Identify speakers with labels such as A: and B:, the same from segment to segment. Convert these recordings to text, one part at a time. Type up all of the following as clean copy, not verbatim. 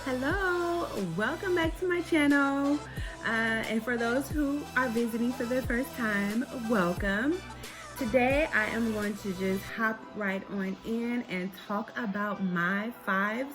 A: Hello, welcome back to my channel. And for those who are visiting for the first time, welcome. Today I am going to just hop right on in and talk about my 5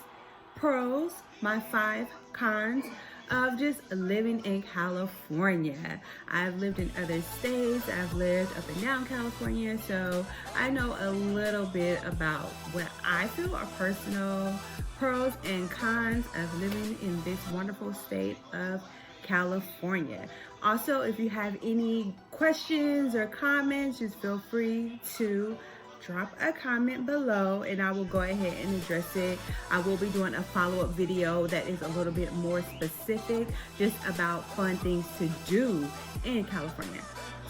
A: pros, my 5 cons of just living in California. I've lived in other states, I've lived up and down California, so I know a little bit about what I feel are personal pros and cons of living in this wonderful state of California. Also, if you have any questions or comments, just feel free to drop a comment below and I will go ahead and address it. I will be doing a follow-up video that is a little bit more specific, just about fun things to do in California.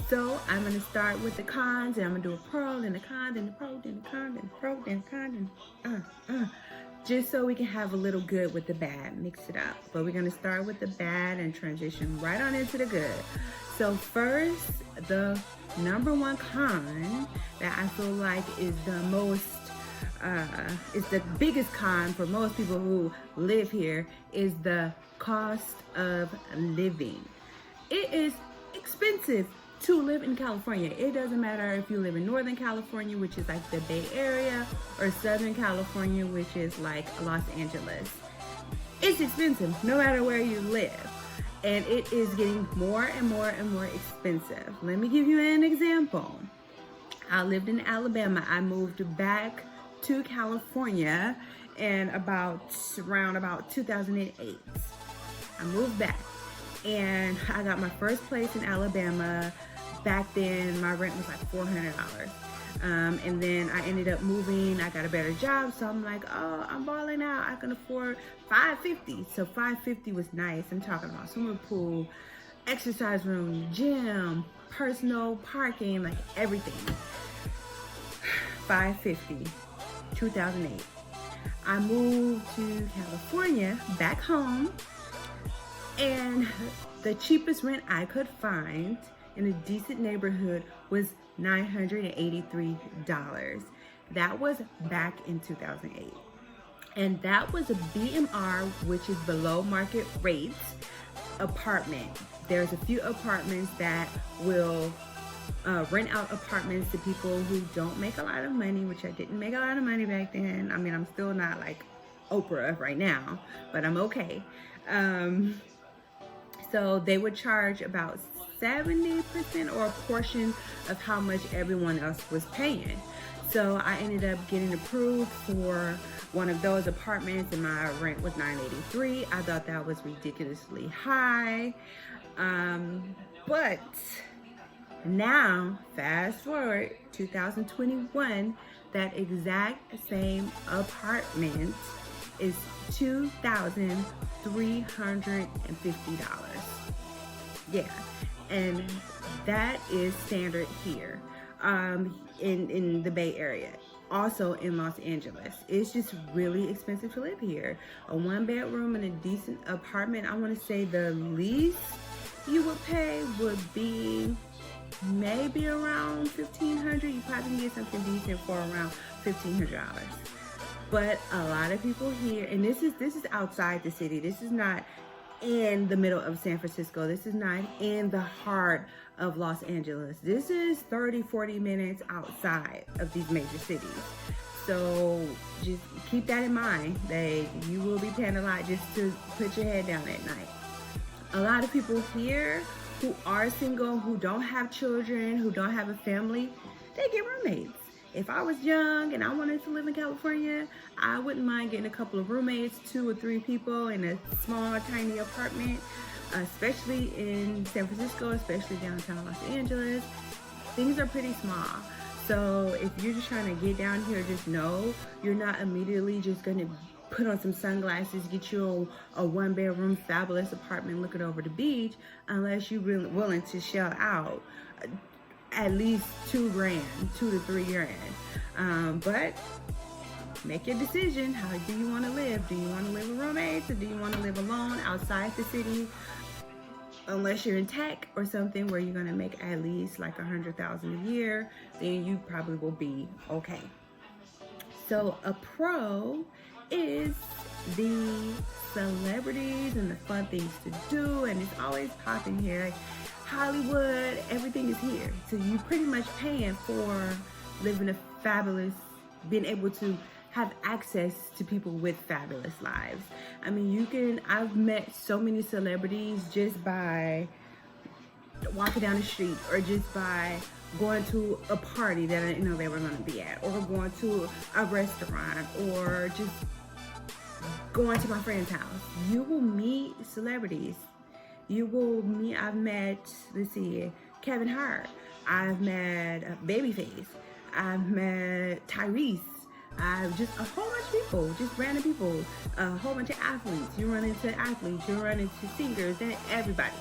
A: So I'm going to start with the cons, and I'm going to do a pro, then a con, then a pro, then a con, then a pro, then a con, then just so we can have a little good with the bad, mix it up. But we're going to start with the bad and transition right on into the good. So first, the number one con that I feel like is the biggest con for most people who live here is the cost of living. It is expensive to live in California. It doesn't matter if you live in Northern California, which is like the Bay Area, or Southern California, which is like Los Angeles. It's expensive no matter where you live. And it is getting more and more and more expensive. Let me give you an example. I lived in Alabama. I moved back to California in around about 2008. I moved back and I got my first place in Alabama. Back then my rent was like $400. And then I ended up moving. I got a better job, so I'm like, oh, I'm balling out. I can afford $550. So $550 was nice. I'm talking about swimming pool, exercise room, gym, personal parking, like everything. $550, 2008. I moved to California, back home, and the cheapest rent I could find in a decent neighborhood was $983. That was back in 2008. And that was a BMR, which is below market rate apartment. There's a few apartments that will rent out apartments to people who don't make a lot of money, which I didn't make a lot of money back then. I mean, I'm still not like Oprah right now, but I'm okay. So they would charge about 70% or a portion of how much everyone else was paying. So I ended up getting approved for one of those apartments and my rent was $983. I thought that was ridiculously high. But now, fast forward 2021, that exact same apartment is $2,350. Yeah, and that is standard here in the Bay Area. Also in Los Angeles. It's just really expensive to live here. A 1-bedroom in a decent apartment, I want to say the least you would pay would be maybe around $1,500. You probably can get something decent for around $1,500. But a lot of people here, and this is outside the city. This is not in the middle of San Francisco. This is not in the heart of Los Angeles. This is 30-40 minutes outside of these major cities. So just keep that in mind, that you will be paying a lot just to put your head down at night. A lot of people here who are single, who don't have children, who don't have a family, they get roommates. If I was young and I wanted to live in California, I wouldn't mind getting a couple of roommates, 2 or 3 people in a small, tiny apartment, especially in San Francisco, especially downtown Los Angeles. Things are pretty small. So if you're just trying to get down here, just know you're not immediately just going to put on some sunglasses, get you a 1-bedroom fabulous apartment looking over the beach, unless you're really willing to shell out at least $2,000, $2 to $3,000. But make your decision. How do you want to live? Do you want to live with roommates, or do you want to live alone outside the city? Unless you're in tech or something where you're gonna make at least like $100,000 a year, then you probably will be okay. So a pro is the celebrities and the fun things to do, and it's always popping here. Like Hollywood, everything is here. So you pretty much paying for living a fabulous, being able to have access to people with fabulous lives. I mean, I've met so many celebrities just by walking down the street, or just by going to a party that I didn't know they were going to be at, or going to a restaurant, or just going to my friend's house. You will meet celebrities. I've met, let's see, Kevin Hart. I've met Babyface. I've met Tyrese. I've just a whole bunch of people, just random people, a whole bunch of athletes. You run into athletes, you run into singers, and everybody.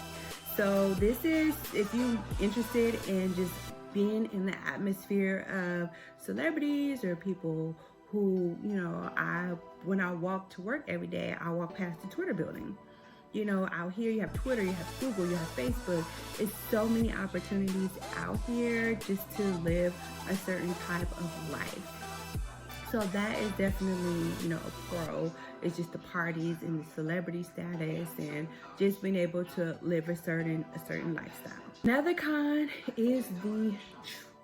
A: So this is, if you're interested in just being in the atmosphere of celebrities or people who, when I walk to work every day, I walk past the Twitter building. Out here you have Twitter, you have Google, you have Facebook. It's so many opportunities out here just to live a certain type of life. So that is definitely, a pro. It's just the parties and the celebrity status and just being able to live a certain lifestyle. Another con is the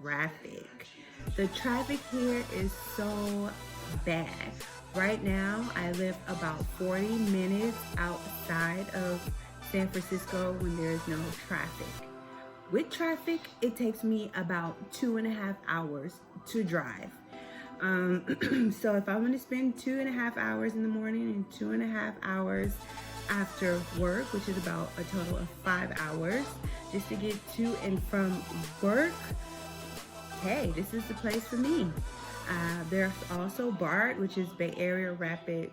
A: traffic. The traffic here is so bad. Right now, I live about 40 minutes outside of San Francisco when there's no traffic. With traffic, it takes me about 2.5 hours to drive. So if I'm going to spend 2.5 hours in the morning and 2.5 hours after work, which is about a total of 5 hours, just to get to and from work, hey, this is the place for me. There's also BART, which is Bay Area Rapid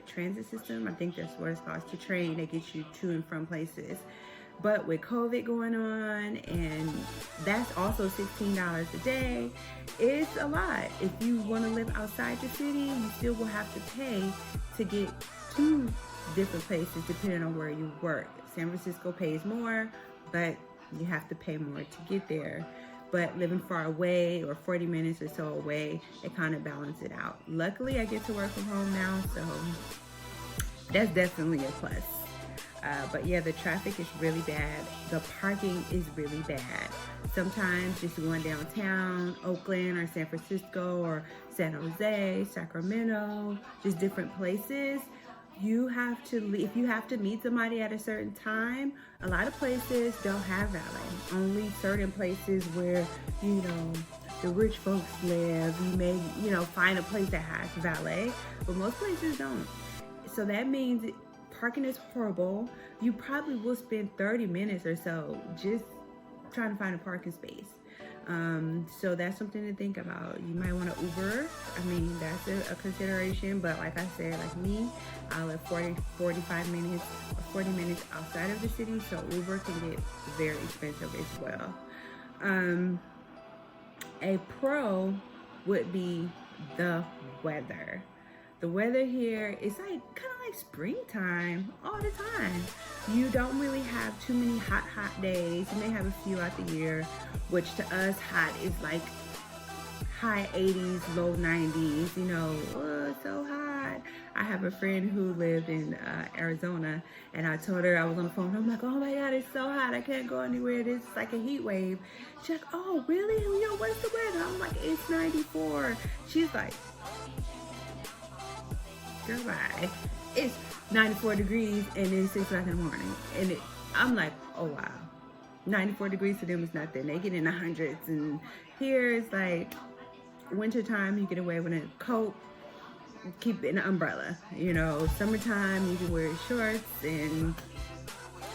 A: Transit System. I think that's what it's called. It's a train that gets you to and from places. But with COVID going on, and that's also $16 a day, it's a lot. If you want to live outside the city, you still will have to pay to get to different places depending on where you work. San Francisco pays more, but you have to pay more to get there. But living far away, or 40 minutes or so away, it kind of balances it out. Luckily, I get to work from home now, so that's definitely a plus. But yeah, the traffic is really bad. The parking is really bad. Sometimes just going downtown, Oakland or San Francisco or San Jose, Sacramento, just different places, if you have to meet somebody at a certain time, a lot of places don't have valet. Only certain places where, the rich folks live, you may, find a place that has valet, but most places don't. So that means parking is horrible. You probably will spend 30 minutes or so just trying to find a parking space. So that's something to think about. You might want to Uber. That's a consideration, but like I said, like me, I live 45 minutes or 40 minutes outside of the city, so Uber can get very expensive as well. A pro would be the weather. The weather here is kind of like springtime all the time. You don't really have too many hot days. You may have a few out the year, which to us hot is like high 80s, low 90s. It's so hot. I have a friend who lived in Arizona, and I told her, I was on the phone, I'm like, oh my God, it's so hot. I can't go anywhere. It's like a heat wave. She's like, oh, really? What's the weather? I'm like, it's 94. She's like, girl, bye. It's 94 degrees and it's 6 o'clock in the morning. And I'm like, oh wow. 94 degrees to them is nothing. They get in the hundreds. And here it's like wintertime, you get away with a coat, keep an umbrella. Summertime, you can wear shorts and,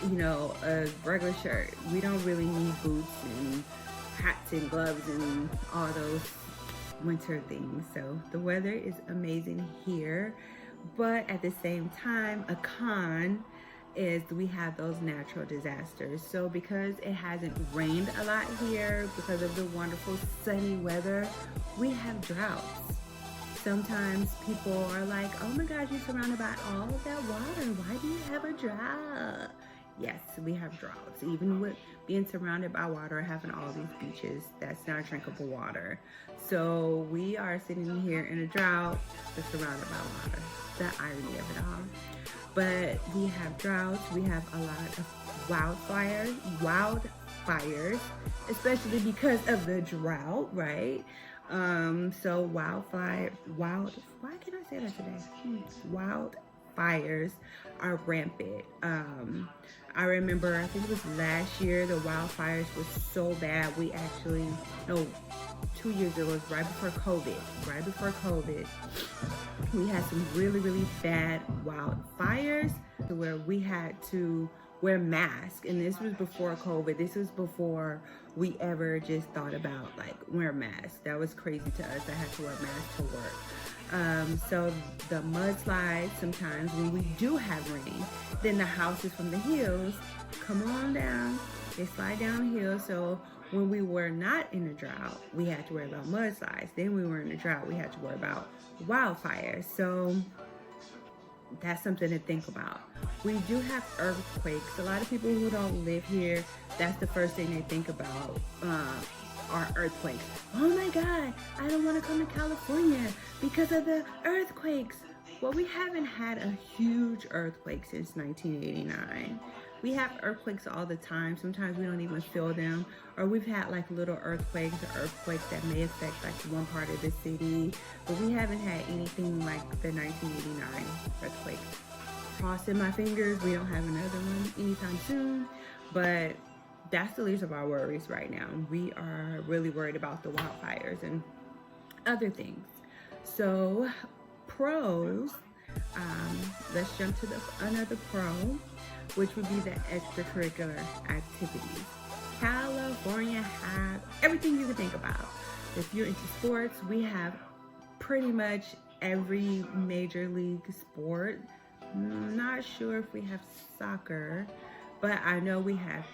A: a regular shirt. We don't really need boots and hats and gloves and all those winter things. So the weather is amazing here, but at the same time, a con is we have those natural disasters. So because it hasn't rained a lot here, because of the wonderful sunny weather, we have droughts. Sometimes people are like, oh my gosh, you're surrounded by all of that water. Why do you have a drought? Yes, we have droughts. Even with being surrounded by water, having all these beaches, that's not drinkable water. So we are sitting here in a drought, but surrounded by water. the irony of it all. But we have droughts, we have a lot of wildfires, especially because of the drought, right? So why can I say that today? Wildfires are rampant. I remember, I think it was last year, the wildfires was so bad. We actually, no, 2 years ago, it was right before COVID, we had some really, really bad wildfires to where we had to wear masks. And this was before COVID. This was before we ever just thought about like wearing masks. That was crazy to us. I had to wear masks to work. So the mudslides, sometimes when we do have rain, then the houses from the hills come on down, they slide downhill. So when we were not in a drought, we had to worry about mudslides. Then we were in a drought, we had to worry about wildfires. So that's something to think about. We do have earthquakes. A lot of people who don't live here, that's the first thing they think about, are earthquakes. Oh my God, I don't want to come to California because of the earthquakes. Well, we haven't had a huge earthquake since 1989. We have earthquakes all the time. Sometimes we don't even feel them. Or we've had like little earthquakes or earthquakes that may affect like one part of the city. But we haven't had anything like the 1989 earthquake. Crossing my fingers, we don't have another one anytime soon. But that's the least of our worries right now. We are really worried about the wildfires and other things. So pros, let's jump to another pro, which would be the extracurricular activities. California has everything you can think about. If you're into sports, we have pretty much every major league sport. Not sure if we have soccer, but I know we have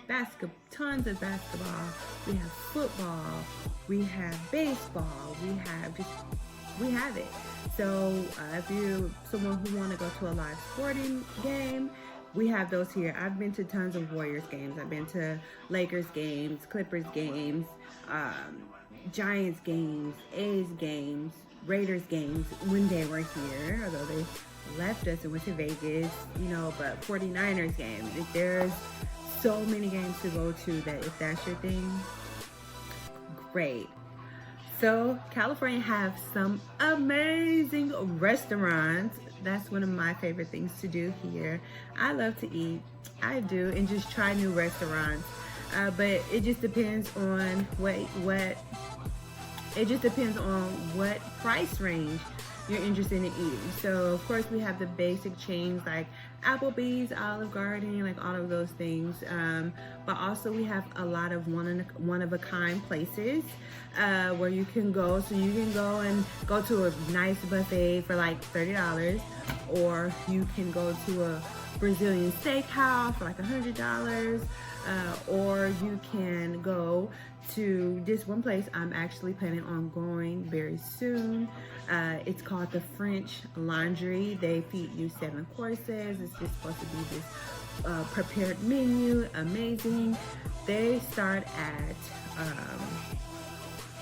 A: tons of basketball, we have football, we have baseball, we have it. So if you're someone who want to go to a live sporting game, we have those here. I've been to tons of Warriors games. I've been to Lakers games, Clippers games, Giants games, A's games, Raiders games when they were here, although they left us and went to Vegas, but 49ers games. There's so many games to go to that if that's your thing, great. So California have some amazing restaurants. That's one of my favorite things to do here. I love to eat. I do, and just try new restaurants. But it just depends on what price range you're interested in eating. So of course we have the basic chains like Applebee's, Olive Garden, like all of those things. But also we have a lot of one of a kind places where you can go. So you can go to a nice buffet for like $30, or you can go to a Brazilian steakhouse for like $100, or you can go to this one place I'm actually planning on going very soon. It's called the French Laundry. They feed you 7 courses. It's just supposed to be this prepared menu, amazing. They start at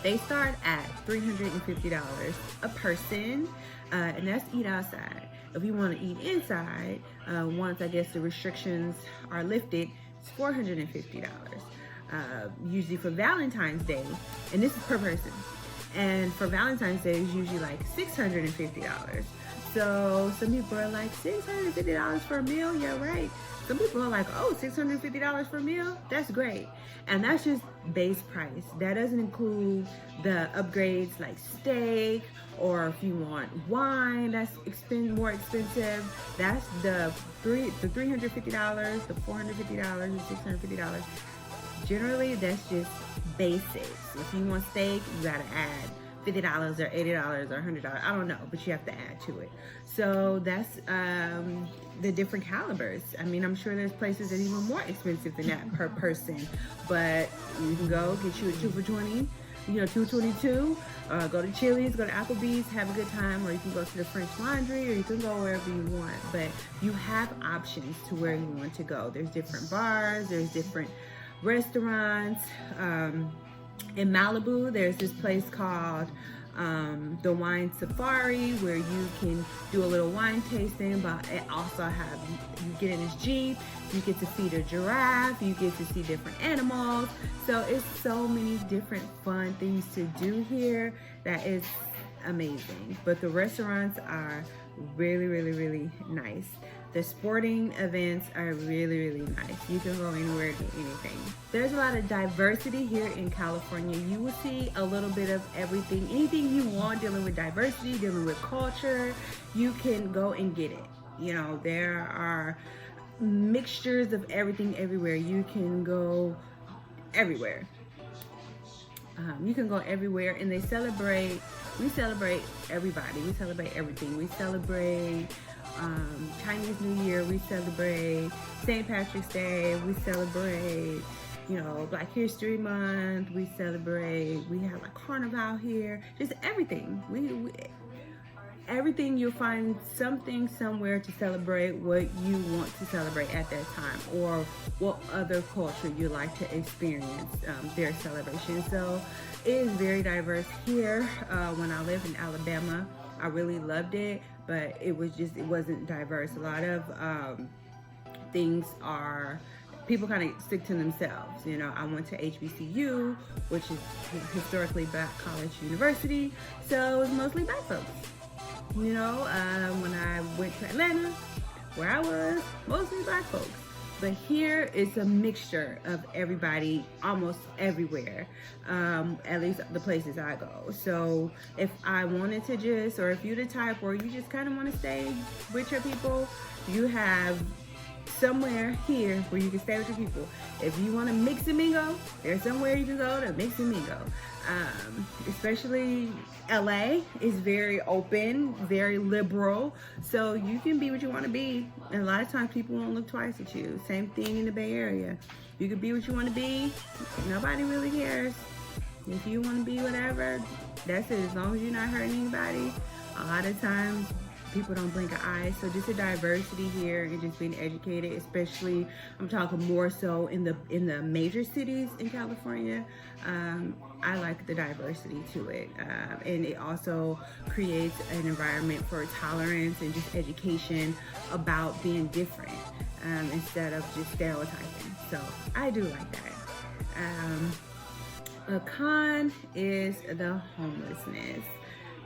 A: $350 a person, and that's eat outside. If you want to eat inside, once I guess the restrictions are lifted, it's $450. Usually for Valentine's Day, and this is per person. And for Valentine's Day, it's usually like $650. So some people are like, $650 for a meal? Yeah, right. Some people are like, oh, $650 for a meal? That's great. And that's just base price. That doesn't include the upgrades like steak, or if you want wine that's more expensive. That's the $350, the $450, the $650. Generally, that's just basics. If you want steak, you gotta add $50 or $80 or $100. I don't know, but you have to add to it. So that's the different calibers. I mean, I'm sure there's places that are even more expensive than that per person. But you can go get you a 2 for $20, $2.22. Go to Chili's, go to Applebee's, have a good time, or you can go to the French Laundry, or you can go wherever you want. But you have options to where you want to go. There's different bars, there's different restaurants. In Malibu, there's this place called the wine safari where you can do a little wine tasting, but it also have you get in this Jeep, you get to feed a giraffe, you get to see different animals. So it's so many different fun things to do here that is amazing. But the restaurants are really, really, really nice. The sporting events are really, really nice. You can go anywhere and do anything. There's a lot of diversity here in California. You will see a little bit of everything. Anything you want dealing with diversity, dealing with culture, you can go and get it. You know, there are mixtures of everything everywhere. You can go everywhere. You can go everywhere, and we celebrate everybody. We celebrate everything. We celebrate Chinese New Year, we celebrate St. Patrick's Day, we celebrate, Black History Month, we have like Carnival here, just everything. Everything, you'll find something somewhere to celebrate what you want to celebrate at that time, or what other culture you like to experience their celebration. So it is very diverse here. When I lived in Alabama, I really loved it, but it wasn't diverse. A lot of things people kind of stick to themselves. I went to HBCU, which is historically Black college university, so it was mostly Black folks. When I went to Atlanta, where I was, mostly Black folks. But here it's a mixture of everybody, almost everywhere, at least the places I go. So if I wanted to or if you're the type where you just kind of want to stay with your people, you have somewhere here where you can stay with your people. If you want to mix and mingle, there's somewhere you can go to mix and mingle. Especially LA is very open, very liberal, so you can be what you want to be, and a lot of times people won't look twice at you. Same thing in the Bay Area. You can be what you want to be, nobody really cares. If you want to be whatever, that's it. As long as you're not hurting anybody, a lot of times people don't blink an eye. So just the diversity here and just being educated, especially I'm talking more so in the major cities in California. I like the diversity to it, and it also creates an environment for tolerance and just education about being different, instead of just stereotyping. So I do like that. A con is the homelessness.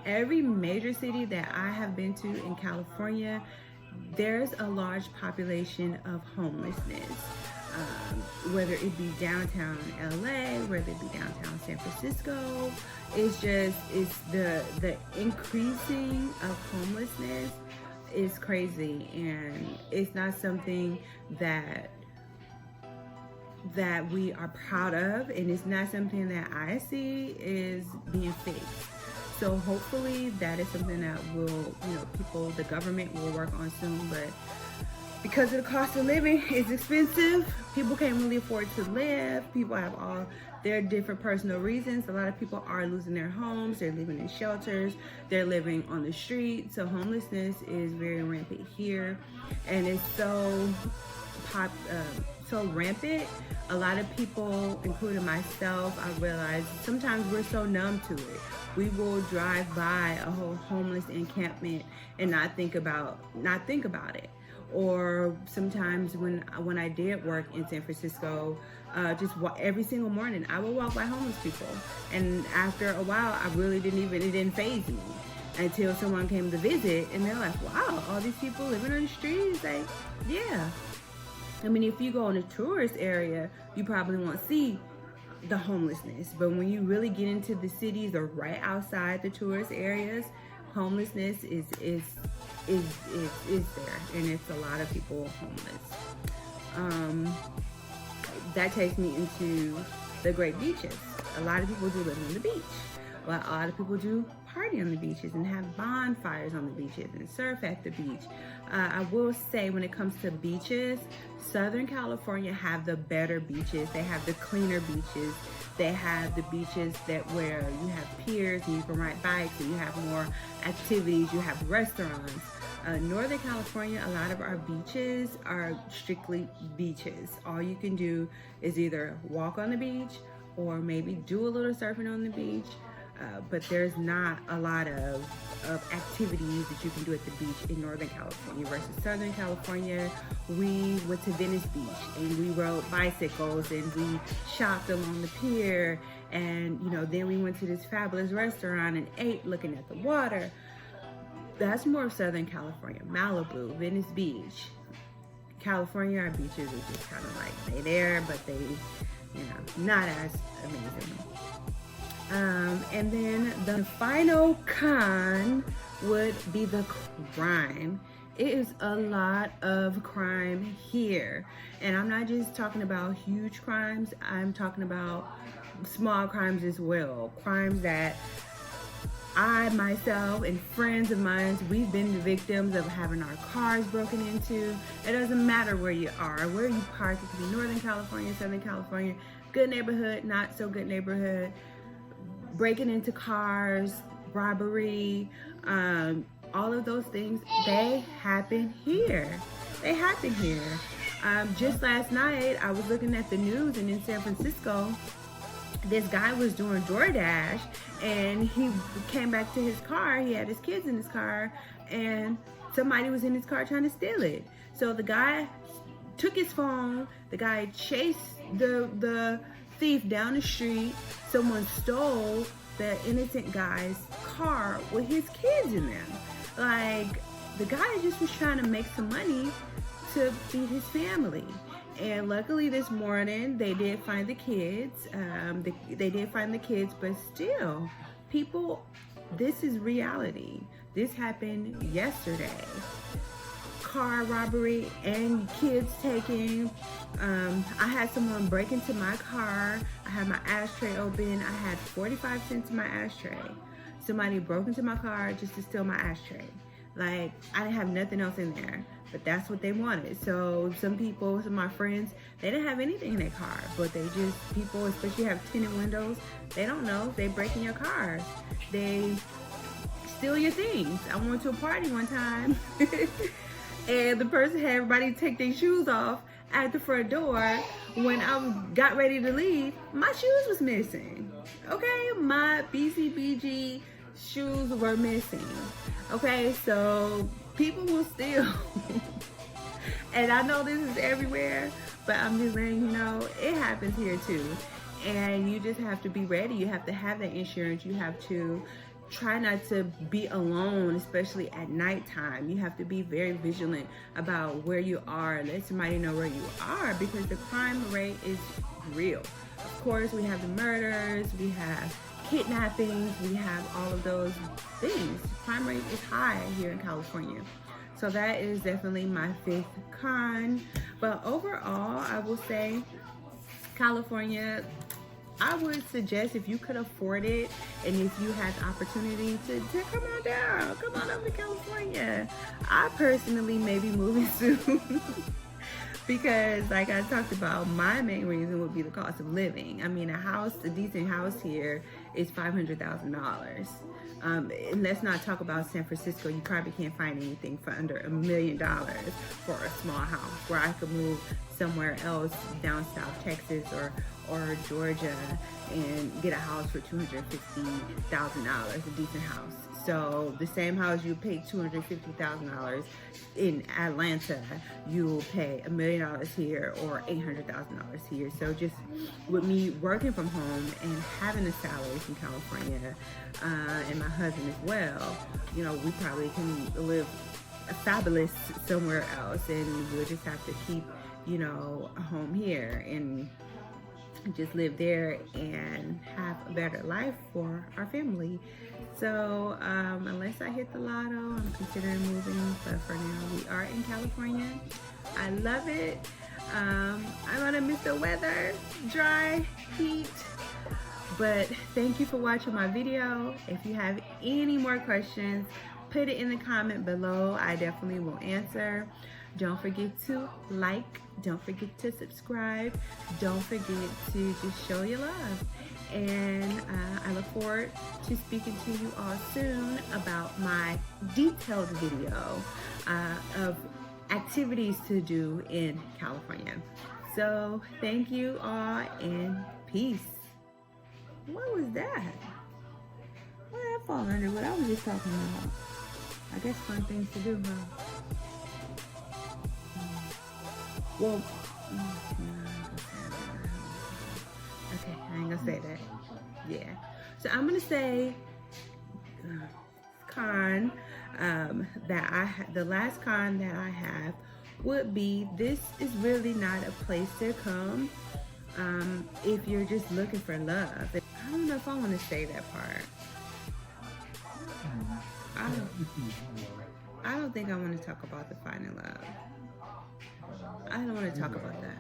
A: Every major city that I have been to in California, there's a large population of homelessness. Whether it be downtown LA, whether it be downtown San Francisco, it's the increasing of homelessness is crazy, and it's not something that we are proud of, and it's not something that I see is being fixed. So hopefully that is something that the government will work on soon, but because of the cost of living is expensive, people can't really afford to live. People have all their different personal reasons. A lot of people are losing their homes, they're living in shelters, they're living on the street. So homelessness is very rampant here, and it's so rampant. A lot of people, including myself, I realize sometimes we're so numb to it. We will drive by a whole homeless encampment and not think about it. Or sometimes when I did work in San Francisco, every single morning I would walk by homeless people, and after a while it didn't faze me until someone came to visit, and they're like, wow, all these people living on the streets. Like, yeah. I mean, if you go in a tourist area, you probably won't see the homelessness, but when you really get into the cities or right outside the tourist areas, homelessness is there, and it's a lot of people homeless. That takes me into the great beaches. A lot of people do live on the beach. Well, a lot of people do party on the beaches and have bonfires on the beaches and surf at the beach. I will say, when it comes to beaches, Southern California have the better beaches. They have the cleaner beaches. They have the beaches where you have piers and you can ride bikes, and you have more activities. You have restaurants. Northern California, a lot of our beaches are strictly beaches. All you can do is either walk on the beach or maybe do a little surfing on the beach. but there's not a lot of activities that you can do at the beach in Northern California versus Southern California. We went to Venice Beach and we rode bicycles and we shopped along the pier, and then we went to this fabulous restaurant and ate looking at the water. That's more of Southern California. Malibu, Venice Beach. California, our beaches are just kind of like, they there, but they, not as amazing. And then the final con would be the crime. It is a lot of crime here. And I'm not just talking about huge crimes, I'm talking about small crimes as well. Crimes that I, myself, and friends of mine, we've been the victims of having our cars broken into. It doesn't matter where you are, where you park. It could be Northern California, Southern California, good neighborhood, not so good neighborhood. Breaking into cars, robbery, all of those things, they happen here. They happen here. Just last night, I was looking at the news, and in San Francisco, this guy was doing DoorDash, and he came back to his car. He had his kids in his car, and somebody was in his car trying to steal it. So the guy took his phone. The guy chased the thief down the street. Someone stole the innocent guy's car with his kids in them. Like, the guy just was trying to make some money to feed his family. And luckily this morning they did find the kids. They did find the kids, but still, people, this is reality. This happened yesterday. Car robbery and kids taking. I had someone break into my car. I had my ashtray open. I had 45 cents in my ashtray. Somebody broke into my car just to steal my ashtray. Like, I didn't have nothing else in there, but that's what they wanted. So some people, some of my friends, they didn't have anything in their car, but they just, people especially have tinted windows, they don't know, they break in your car. They steal your things. I went to a party one time and the person had everybody take their shoes off at the front door. When I got ready to leave, my shoes was missing. Okay, my BCBG shoes were missing. Okay, so people will steal. And I know this is everywhere, but I'm just letting you know, it happens here too. And you just have to be ready. You have to have that insurance. You have to try not to be alone, especially at nighttime. You have to be very vigilant about where you are. Let somebody know where you are, because the crime rate is real. Of course, we have the murders, we have kidnappings, we have all of those things. Crime rate is high here in California. So that is definitely my fifth con. But overall, I will say California, I would suggest, if you could afford it and if you had the opportunity to come on down, come on over to California. I personally may be moving soon because, like I talked about, my main reason would be the cost of living. I mean, a decent house here is $500,000. And let's not talk about San Francisco. You probably can't find anything for under $1 million for a small house, where I could move somewhere else down South Texas or Georgia and get a house for $250,000, a decent house. So the same house you pay $250,000 in Atlanta, you will pay $1 million here or $800,000 here. So just with me working from home and having a salary from California, and my husband as well, we probably can live fabulous somewhere else, and we'll just have to keep, a home here and just live there and have a better life for our family. So unless I hit the lotto, I'm considering moving, but for now we are in California. I love it. I'm gonna miss the weather, dry, heat, but thank you for watching my video. If you have any more questions, put it in the comment below. I definitely will answer. Don't forget to like, don't forget to subscribe, don't forget to just show your love. And I look forward to speaking to you all soon about my detailed video of activities to do in California. So thank you all and peace. What was that? fall under what I was just talking about. I guess fun things to do, huh? Well, okay, I ain't gonna say that. Yeah. So I'm gonna say con the last con that I have would be, this is really not a place to come if you're just looking for love. I don't know if I want to say that part. I don't think I want to talk about the finding love. I don't want to talk about that.